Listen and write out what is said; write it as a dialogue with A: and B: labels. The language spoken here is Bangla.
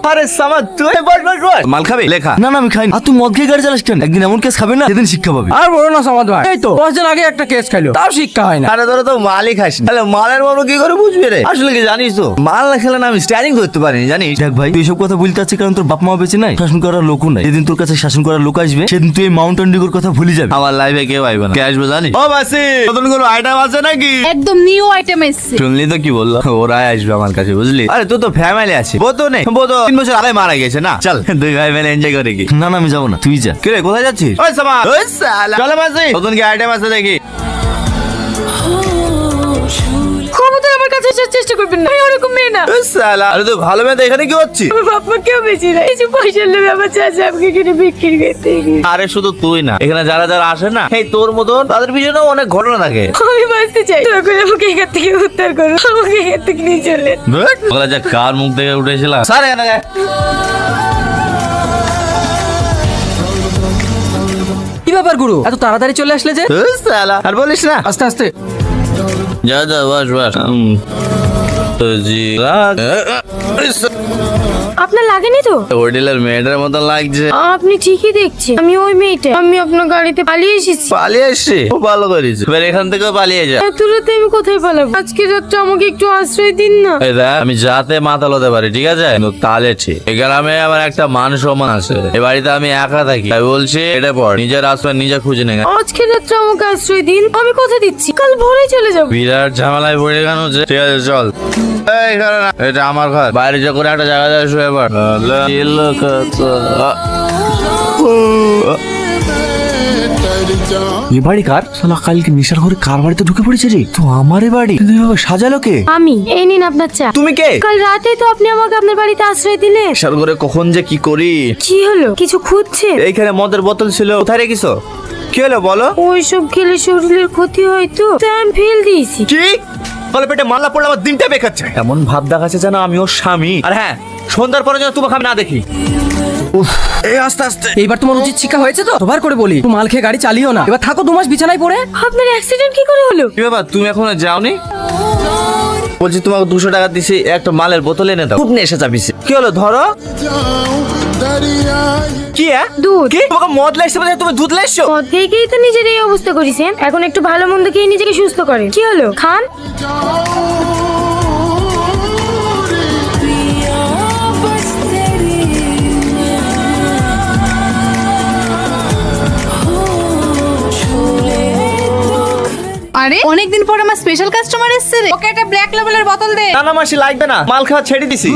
A: আরে সামাদ তুই বস বস বস। মাল খাবি লেখা?
B: না না আমি খাইনি। আর তুই মদ খেয়ে গাড়ি চালাস কেন? একদিন এমন কেস খাবে না, সেদিন শিক্ষা পাবি।
C: আর বলো না সামাদ ভাই, এই তো 10 দিন আগে একটা কেস খাইলো, তাও শিক্ষা হয় না।
A: আরে ধরো তো মালই খাস না, তাহলে মালের বাবু কি করে বুঝবি রে? আসলে কি জানিস তো, মাল না খেলে না আমি স্টারিং করতে পারিনি জানিস।
B: দেখ ভাই, তুই এসব কথা বলতে চাচ্ছিস কারণ তোর বাপ মা বেঁচে নাই, শাসন করার লোকও নাই। যেদিন তোর কাছে শাসন করার লোক আসবে সেদিন তুই এই মাউন্টেন ডিউর কথা ভুলে যাবি।
A: আমার লাইফে কেউ আইবে না। কে আসবে জানিস? ও বাসি, নতুন কোনো আইটেম আছে নাকি?
D: একদম নিউ আইটেম এসছে।
A: শুনলি তো কি বললো, ওরাই আসবে আমার কাছে বুঝলি। আরে তুই তো ফ্যামিলি আছে, বউ তো নেই, বউ তো 3 বছর আগে মারা গেছে না। চল দুই ভাই মিলে এনজয় করে কি।
B: না না আমি যাবো না, তুই যা।
A: কিরে কোথায় যাচ্ছিস? ওই সামা, ওই সালা চল বাসি, নতুন কি আইটেম আছে দেখি।
D: ক্ষমতা আমার কাছে আসার চেষ্টা করবেন না, আমি ওরকম মেয়ে না।
A: ওই সালা, আরে তুই ভালো মেয়ে তো এখানে কি হচ্ছিস?
D: আমার বাবা কেউ বেশি না, কিছু পয়সা নেবে আমার চাচা আমাকে কিনে বিক্রি করতে গিয়ে।
A: আরে শুধু তুই না, এখানে যারা যারা আসে না, এই তোর মতন তাদের পিছনে অনেক ঘটনা থাকে।
D: আমি বাঁচতে চাই, দয়া করে আমাকে এখান থেকে উদ্ধার করো, আমাকে এখান থেকে নিয়ে চলেন।
A: ওরা যা কার মুখ থেকে উঠেছিলাম। স্যার এখানে যায়।
C: কি ব্যাপার গুরু, এত তাড়াতাড়ি চলে আসলে যে?
A: ওই সালা, আর বলিস না।
C: আস্তে আস্তে।
A: যা যা বস বস। তো জি
D: আপনার লাগেনি তো?
A: হোটেলের মেয়েটার মতো লাগছে।
D: আপনি ঠিকই দেখছেন, আমি ওই মেয়েটা। আমি আপনার গাড়িতে পালিয়ে এসেছি।
A: পালিয়ে এসছি, খুব ভালো করিস। এবার এখান থেকে পালিয়ে যা।
D: এত রাতে আমি কোথায় পালাবো? আজকে রাতটা আমাকে একটু আশ্রয় দিন না।
A: এই দেখ, আমি যাতে মাথা লতে পারি ঠিক আছে, কিন্তু তাহলে ঠিক। এই গ্রামে আমার একটা মান সম্মান আছে, এ বাড়িতে আমি একা থাকি, তাই বলছি এটা পর নিজের আশ্রয় নিজে খুঁজে নে।
D: আজকে রাতটা আমাকে আশ্রয় দিন, আমি কথা দিচ্ছি কাল ভোরে চলে যাবো।
A: বিরাট ঝামেলায় পড়ে গেল যে। ঠিক আছে চল। এই ঘরে না, এটা আমার ঘর। বাইরে যা করে একটা জায়গা যায় শুয়ে পড়।
B: এ বাড়ি কার? শালা কালকে নেশার ঘরে কার বাড়িতে ঢুকে পড়েছে রে? তো আমারই বাড়ি, কিন্তু এভাবে সাজালো কে?
D: আমি এই নিন আপনার চা।
A: তুমি কে?
D: কাল রাতে তো আপনি আমাকে আপনার বাড়িতে আশ্রয় দিলেন।
A: নেশার ঘরে কখন যে কি করি।
D: কি হলো, কিছু খুঁজছেন?
A: এইখানে মদের বোতল ছিল, কোথায় রেখেছো? কি হলো বলো?
D: ওইসব খেলে শরীরের ক্ষতি হয় তো, তাই আমি ফেল দিয়েছি।
A: কি বলে? পেটে মাল্লা পড়লে আমার দিনটা বেকাচ্ছে। এমন ভাব দেখাচ্ছে যেন আমি ওর স্বামী। আর হ্যাঁ, সন্ধ্যার পরে যেন তোমাকে আমি না দেখি। এই আস্তে আস্তে।
C: এইবার তোমার উচিত শিক্ষা হয়েছে তো? তোবার করে বলি, তুমি মাল খেয়ে গাড়ি চালিও না। এবার থাকো 2 মাস বিছানায় পড়ে।
D: আপনার অ্যাক্সিডেন্ট কি করে হলো?
A: কি ব্যাপার, তুমি এখনো যাওনি? বলছি তোমাকে 200 টাকা দিছি, একটা মালের বোতল এনে দাও। খুব নেশা চাপিছে। কি হলো ধরো? কি
D: দুধ।
A: কি তোমাকে মদ লাইছে বলে তুমি দুধ লাইছো?
D: মদ খেয়েই তো নিজের এই অবস্থা করেছেন, এখন একটু ভালো মন্দ খেয়ে নিজেকে সুস্থ করেন। কি হলো, খান।
E: আরে অনেকদিন পর আমার স্পেশাল কাস্টমার এসেছে রে, ওকে একটা ব্ল্যাক লেভেলের বোতল দে।
A: না না মাসি লাগবে না, মাল খাওয়া ছেড়ে দিছি।